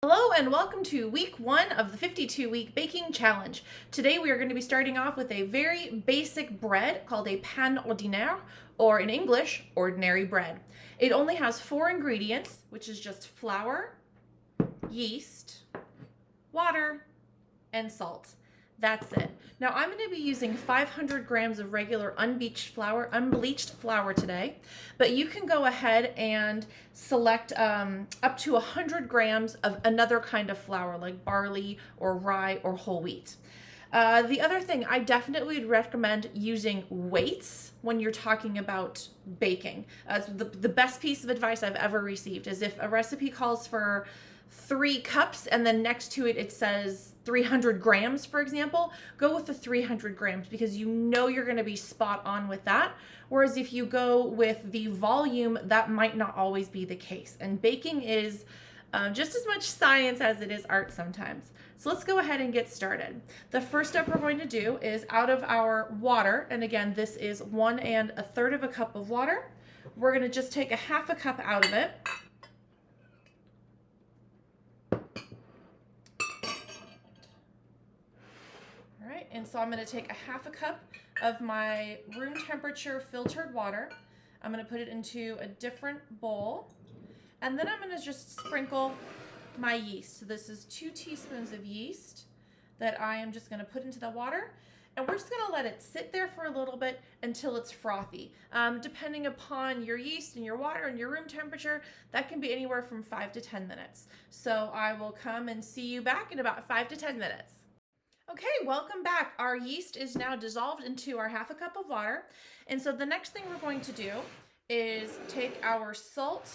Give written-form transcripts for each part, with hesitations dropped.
Hello and welcome to week 1 of the 52-week baking challenge. Today we are going to be starting off with a very basic bread called a Pain Ordinaire, or in English, ordinary bread. It only has 4 ingredients, which is just flour, yeast, water, and salt. That's it. Now I'm going to be using 500 grams of regular unbleached flour today, but you can go ahead and select up to 100 grams of another kind of flour like barley or rye or whole wheat. The other thing, I definitely would recommend using weights when you're talking about baking. The best piece of advice I've ever received is if a recipe calls for 3 cups and then next to it it says 300 grams, for example, go with the 300 grams because you know you're going to be spot on with that. Whereas if you go with the volume, that might not always be the case. And baking is just as much science as it is art sometimes. So let's go ahead and get started. The first step we're going to do is out of our water, and again, this is 1 1/3 cup of water. We're going to just take a 1/2 cup out of it. And so I'm going to take a 1/2 cup of my room temperature filtered water. I'm going to put it into a different bowl. And then I'm going to just sprinkle my yeast. So this is 2 teaspoons of yeast that I am just going to put into the water. And we're just going to let it sit there for a little bit until it's frothy. Depending upon your yeast and your water and your room temperature, that can be anywhere from 5 to 10 minutes. So I will come and see you back in about 5 to 10 minutes. Okay, welcome back. Our yeast is now dissolved into our 1/2 cup of water. And so the next thing we're going to do is take our salt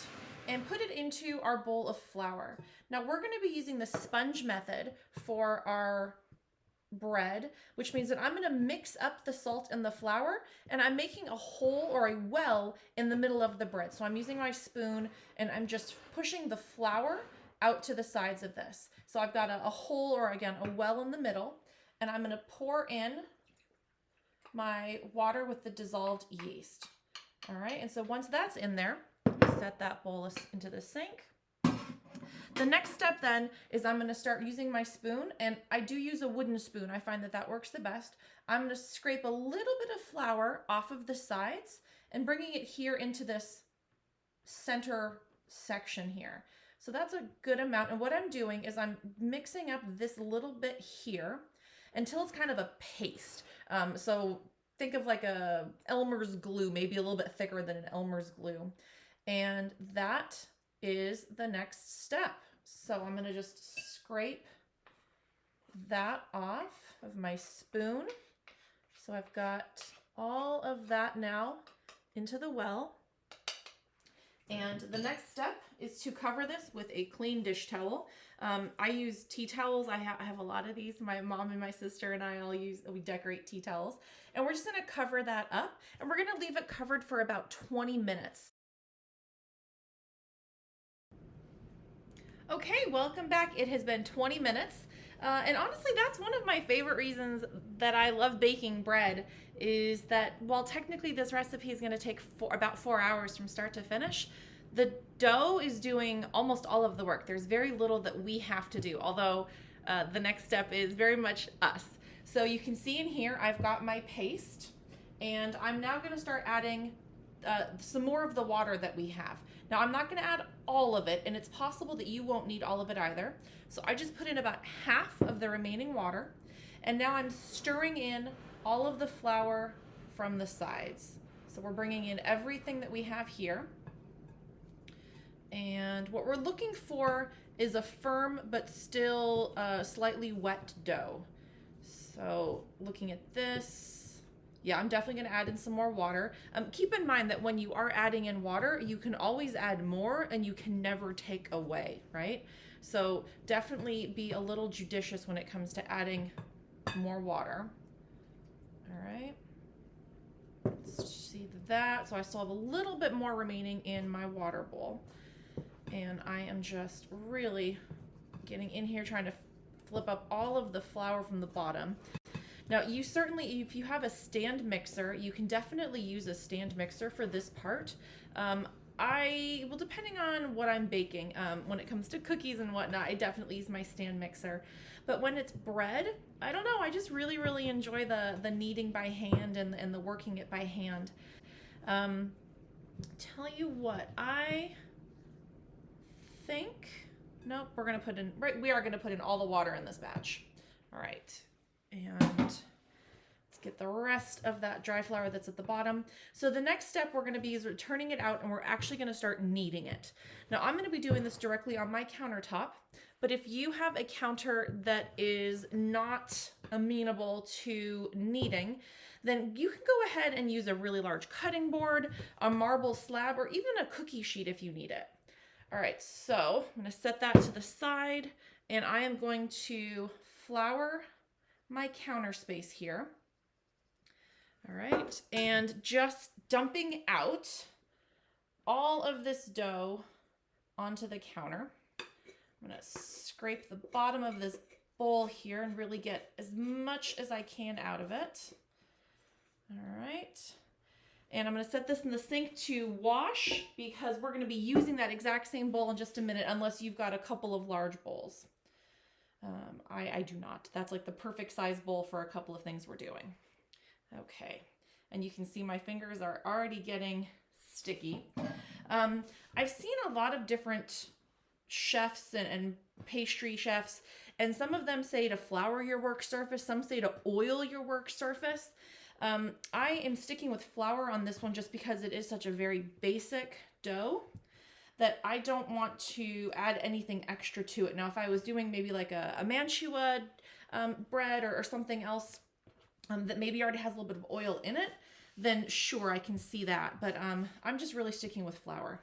and put it into our bowl of flour. Now we're going to be using the sponge method for our bread, which means that I'm going to mix up the salt and the flour, and I'm making a hole or a well in the middle of the bread. So I'm using my spoon and I'm just pushing the flour out to the sides of this. So I've got a hole, or again, a well in the middle, and I'm going to pour in my water with the dissolved yeast. All right, and so once that's in there, set that bowl into the sink. The next step then is I'm going to start using my spoon, and I do use a wooden spoon. I find that that works the best. I'm going to scrape a little bit of flour off of the sides and bringing it here into this center section here. So that's a good amount. And what I'm doing is I'm mixing up this little bit here until it's kind of a paste. So think of like a Elmer's glue, maybe a little bit thicker than an Elmer's glue. And that is the next step. So I'm going to just scrape that off of my spoon. So I've got all of that now into the well. And the next step is to cover this with a clean dish towel. I use tea towels. I have a lot of these. My mom and my sister and I we decorate tea towels. And we're just going to cover that up. And we're going to leave it covered for about 20 minutes. Okay, welcome back. It has been 20 minutes. And honestly, that's one of my favorite reasons that I love baking bread is that while technically this recipe is going to take about 4 hours from start to finish, the dough is doing almost all of the work. There's very little that we have to do, although the next step is very much us. So you can see in here, I've got my paste, and I'm now going to start adding some more of the water that we have. Now I'm not going to add all of it, and it's possible that you won't need all of it either. So I just put in about half of the remaining water, and now I'm stirring in all of the flour from the sides. So we're bringing in everything that we have here. And what we're looking for is a firm but still slightly wet dough. So looking at this, yeah, I'm definitely going to add in some more water. Keep in mind that when you are adding in water, you can always add more and you can never take away, right? So definitely be a little judicious when it comes to adding more water. All right. Let's see that. So I still have a little bit more remaining in my water bowl. And I am just really getting in here trying to flip up all of the flour from the bottom. Now you certainly, if you have a stand mixer, you can definitely use a stand mixer for this part. well, depending on what I'm baking, when it comes to cookies and whatnot, I definitely use my stand mixer. But when it's bread, I don't know, I just really, really enjoy the kneading by hand and the working it by hand. Tell you what, I think, nope, we're gonna put in, right, we are gonna put in all the water in this batch. All right, and let's get the rest of that dry flour that's at the bottom. So the next step we're gonna be is we're turning it out and we're actually gonna start kneading it. Now I'm gonna be doing this directly on my countertop, but if you have a counter that is not amenable to kneading, then you can go ahead and use a really large cutting board, a marble slab, or even a cookie sheet if you need it. All right, so I'm gonna set that to the side and I am going to flour my counter space here. All right, and just dumping out all of this dough onto the counter. I'm gonna scrape the bottom of this bowl here and really get as much as I can out of it. All right, and I'm gonna set this in the sink to wash because we're gonna be using that exact same bowl in just a minute unless you've got a couple of large bowls. I do not. That's like the perfect size bowl for a couple of things we're doing. Okay, and you can see my fingers are already getting sticky. I've seen a lot of different chefs and pastry chefs, and some of them say to flour your work surface, some say to oil your work surface. I am sticking with flour on this one just because it is such a very basic dough that I don't want to add anything extra to it. Now, if I was doing maybe like a Mantua bread or something else that maybe already has a little bit of oil in it, then sure, I can see that. But I'm just really sticking with flour.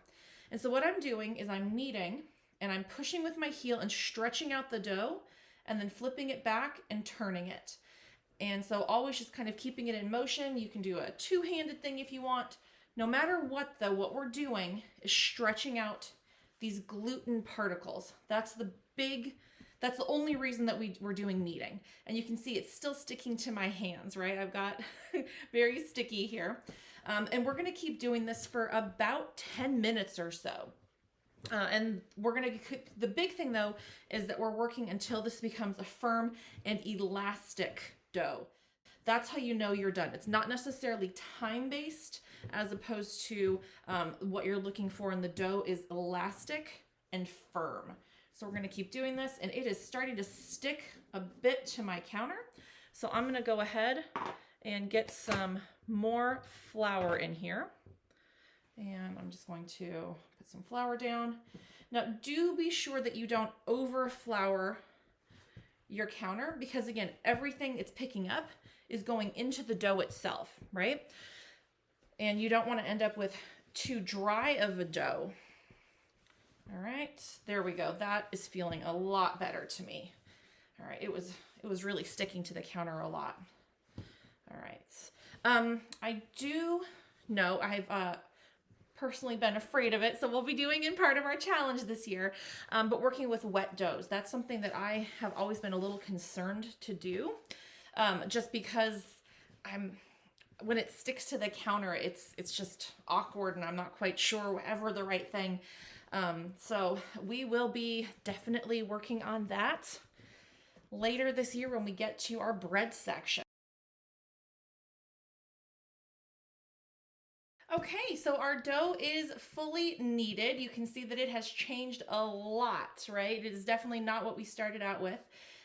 And so what I'm doing is I'm kneading and I'm pushing with my heel and stretching out the dough and then flipping it back and turning it. And so always just kind of keeping it in motion. You can do a two-handed thing if you want. No matter what though, what we're doing is stretching out these gluten particles. That's the only reason that we're doing kneading. And you can see it's still sticking to my hands, right? I've got very sticky here. And we're gonna keep doing this for about 10 minutes or so. And the big thing though, is that we're working until this becomes a firm and elastic dough. That's how you know you're done. It's not necessarily time-based as opposed to what you're looking for in the dough is elastic and firm. So we're gonna keep doing this and it is starting to stick a bit to my counter. So I'm gonna go ahead and get some more flour in here. And I'm just going to put some flour down. Now do be sure that you don't over flour your counter because again, everything it's picking up is going into the dough itself, right? And you don't want to end up with too dry of a dough. All right, there we go. That is feeling a lot better to me. All right, it was really sticking to the counter a lot. All right, I do know I've personally been afraid of it, so we'll be doing in part of our challenge this year, but working with wet doughs. That's something that I have always been a little concerned to do, just because when it sticks to the counter, it's just awkward and I'm not quite sure ever the right thing. So we will be definitely working on that later this year when we get to our bread section. Okay, so our dough is fully kneaded. You can see that it has changed a lot, right? It is definitely not what we started out with.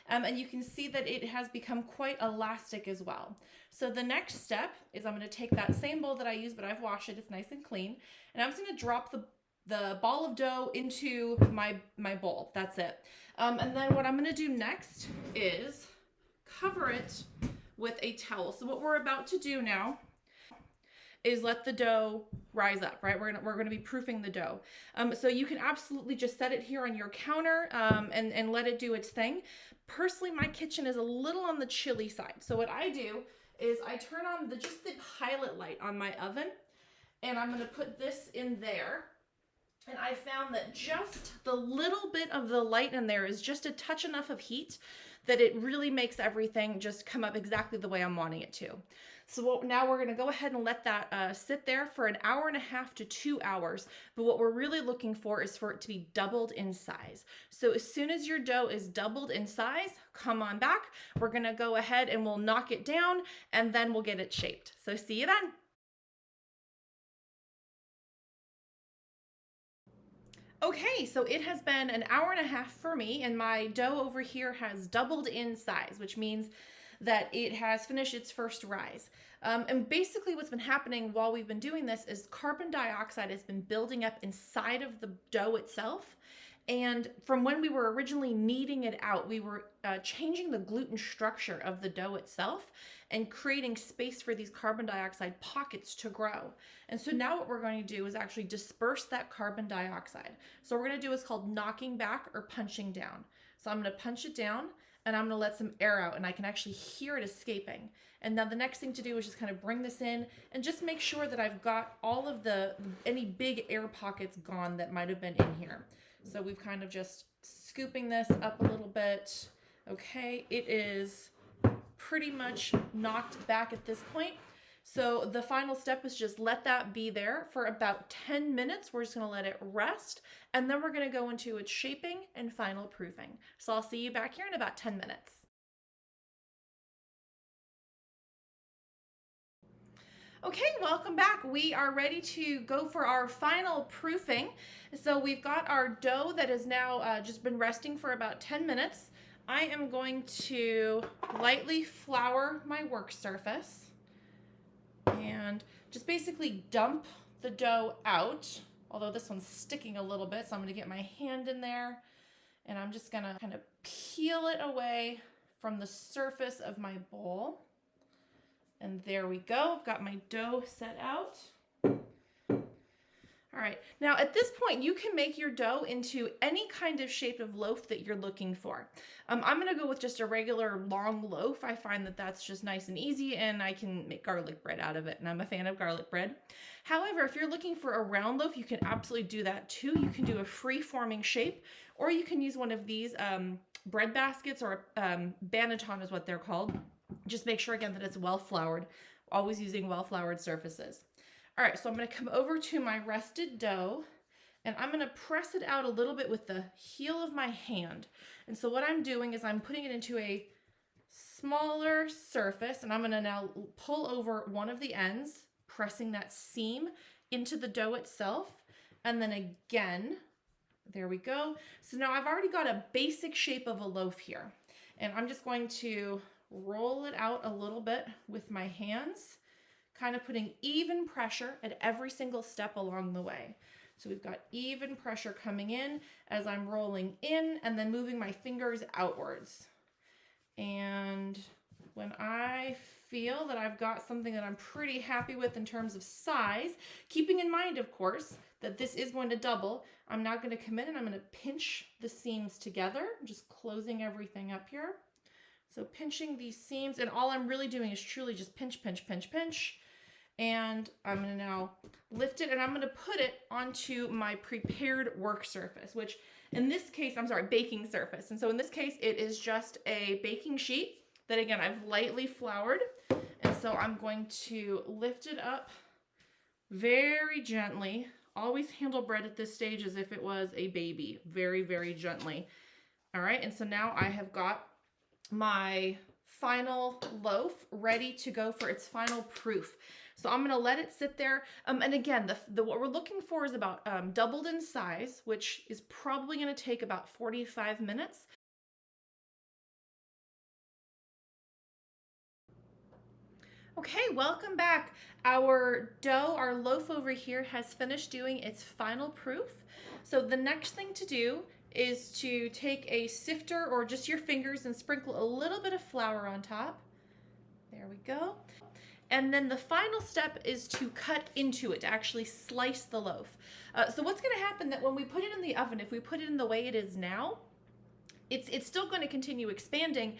And you can see that it has become quite elastic as well. So the next step is I'm going to take that same bowl that I used, but I've washed it, it's nice and clean. And I'm just going to drop the ball of dough into my bowl. That's it. And then what I'm going to do next is cover it with a towel. So what we're about to do now is let the dough rise up, right? We're gonna be proofing the dough. So you can absolutely just set it here on your counter and let it do its thing. Personally, my kitchen is a little on the chilly side. So what I do is I turn on just the pilot light on my oven and I'm gonna put this in there. And I found that just the little bit of the light in there is just a touch enough of heat that it really makes everything just come up exactly the way I'm wanting it to. So now we're going to go ahead and let that sit there for an hour and a half to 2 hours. But what we're really looking for is for it to be doubled in size. So as soon as your dough is doubled in size, come on back. We're going to go ahead and we'll knock it down, and then we'll get it shaped. So see you then. Okay, so it has been an hour and a half for me, and my dough over here has doubled in size, which means that it has finished its first rise. And basically what's been happening while we've been doing this is carbon dioxide has been building up inside of the dough itself. And from when we were originally kneading it out, we were changing the gluten structure of the dough itself and creating space for these carbon dioxide pockets to grow. And so now what we're going to do is actually disperse that carbon dioxide. So what we're going to do is called knocking back or punching down. So I'm going to punch it down, and I'm going to let some air out, and I can actually hear it escaping. And now the next thing to do is just kind of bring this in and just make sure that I've got all of any big air pockets gone that might have been in here. So we've kind of just scooping this up a little bit. Okay, it is pretty much knocked back at this point. So the final step is just let that be there for about 10 minutes. We're just going to let it rest, and then we're going to go into its shaping and final proofing. So I'll see you back here in about 10 minutes. Okay, welcome back. We are ready to go for our final proofing. So we've got our dough that has now just been resting for about 10 minutes. I am going to lightly flour my work surface and just basically dump the dough out, although this one's sticking a little bit, so I'm going to get my hand in there, and I'm just going to kind of peel it away from the surface of my bowl. And there we go. I've got my dough set out. All right, now at this point, you can make your dough into any kind of shape of loaf that you're looking for. I'm gonna go with just a regular long loaf. I find that that's just nice and easy, and I can make garlic bread out of it, and I'm a fan of garlic bread. However, if you're looking for a round loaf, you can absolutely do that too. You can do a free-forming shape, or you can use one of these bread baskets, or banneton is what they're called. Just make sure again that it's well floured, always using well floured surfaces. All right, so I'm going to come over to my rested dough, and I'm going to press it out a little bit with the heel of my hand. And so what I'm doing is I'm putting it into a smaller surface, and I'm going to now pull over one of the ends, pressing that seam into the dough itself. And then again, there we go. So now I've already got a basic shape of a loaf here, and I'm just going to roll it out a little bit with my hands, kind of putting even pressure at every single step along the way. So we've got even pressure coming in as I'm rolling in, and then moving my fingers outwards. And when I feel that I've got something that I'm pretty happy with in terms of size, keeping in mind, of course, that this is going to double, I'm now going to come in and I'm going to pinch the seams together, just closing everything up here. So pinching these seams, and all I'm really doing is truly just pinch, pinch, pinch, pinch. And I'm going to now lift it, and I'm going to put it onto my prepared work surface, which in this case, baking surface. And so in this case, it is just a baking sheet that, again, I've lightly floured. And so I'm going to lift it up very gently. Always handle bread at this stage as if it was a baby, very, very gently. All right, and so now I have got my final loaf ready to go for its final proof. So I'm going to let it sit there. And again, what we're looking for is about doubled in size, which is probably going to take about 45 minutes. Okay, welcome back. Our dough, our loaf over here has finished doing its final proof. So the next thing to do is to take a sifter or just your fingers and sprinkle a little bit of flour on top. There we go. And then the final step is to cut into it, to actually slice the loaf. So what's going to happen that when we put it in the oven, if we put it in the way it is now, it's still going to continue expanding.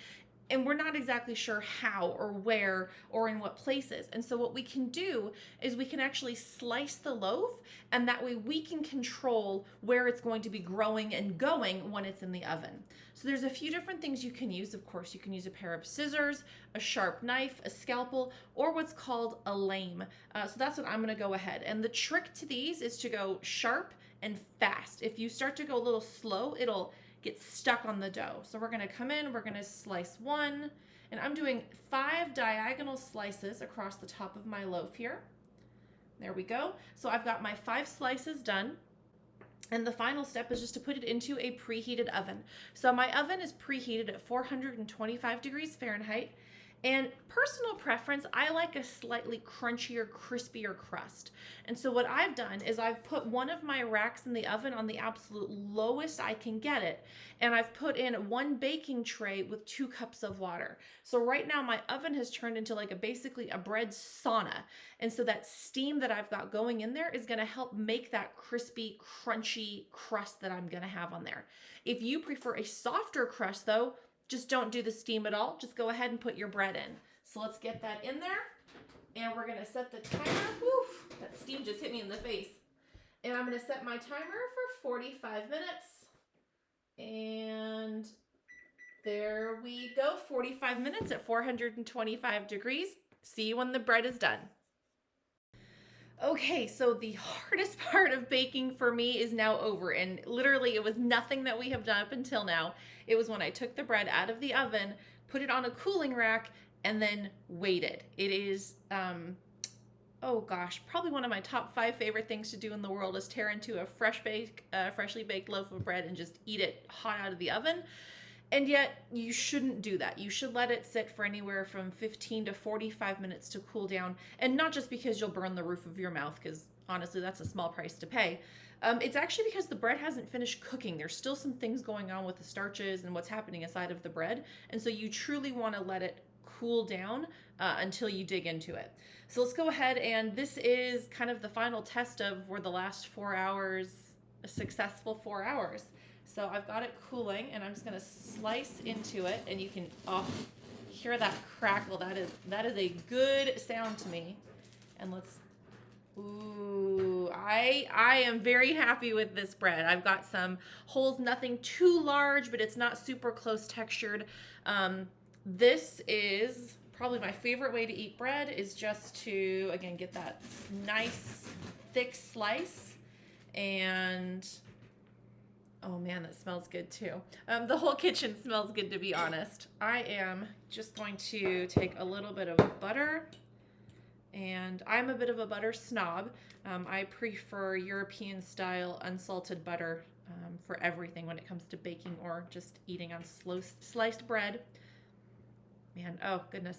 and we're not exactly sure how or where or in what places. And so what we can do is we can actually slice the loaf, and that way we can control where it's going to be growing and going when it's in the oven. So there's a few different things you can use. Of course, you can use a pair of scissors, a sharp knife, a scalpel, or what's called a lame. So that's what I'm gonna go ahead. And the trick to these is to go sharp and fast. If you start to go a little slow, it'll get stuck on the dough. So we're gonna come in, we're gonna slice one, and I'm doing 5 diagonal slices across the top of my loaf here. There we go. So I've got my 5 slices done. And the final step is just to put it into a preheated oven. So my oven is preheated at 425 degrees Fahrenheit. And personal preference, I like a slightly crunchier, crispier crust. And so what I've done is I've put one of my racks in the oven on the absolute lowest I can get it. And I've put in 1 baking tray with 2 cups of water. So right now my oven has turned into like basically a bread sauna. And so that steam that I've got going in there is gonna help make that crispy, crunchy crust that I'm gonna have on there. If you prefer a softer crust though, just don't do the steam at all. Just go ahead and put your bread in. So let's get that in there. And we're gonna set the timer. Woof, that steam just hit me in the face. And I'm gonna set my timer for 45 minutes. And there we go, 45 minutes at 425 degrees. See you when the bread is done. Okay, so the hardest part of baking for me is now over, and literally it was nothing that we have done up until now. It was when I took the bread out of the oven, put it on a cooling rack, and then waited. It is, oh gosh, probably one of my top 5 favorite things to do in the world is tear into a freshly baked loaf of bread and just eat it hot out of the oven. And yet you shouldn't do that. You should let it sit for anywhere from 15 to 45 minutes to cool down. And not just because you'll burn the roof of your mouth, because honestly, that's a small price to pay. It's actually because the bread hasn't finished cooking. There's still some things going on with the starches and what's happening inside of the bread. And so you truly want to let it cool down until you dig into it. So let's go ahead, and this is kind of the final test of were the last 4 hours a successful 4 hours. So I've got it cooling, and I'm just gonna slice into it, and you can hear that crackle. That is a good sound to me. And let's, ooh, I am very happy with this bread. I've got some holes, nothing too large, but it's not super close textured. This is probably my favorite way to eat bread, is just to, again, get that nice thick slice. And oh man, that smells good too. The whole kitchen smells good, to be honest. I am just going to take a little bit of butter, and I'm a bit of a butter snob. I prefer European style unsalted butter for everything when it comes to baking or just eating on slow sliced bread. Man, oh goodness.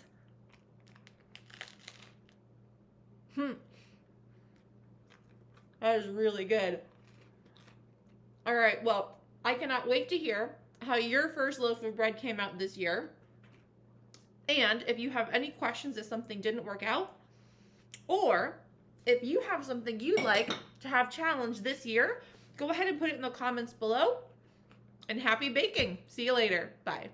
That is really good. All right, well, I cannot wait to hear how your first loaf of bread came out this year. And if you have any questions if something didn't work out, or if you have something you'd like to have challenged this year, go ahead and put it in the comments below. And happy baking. See you later. Bye.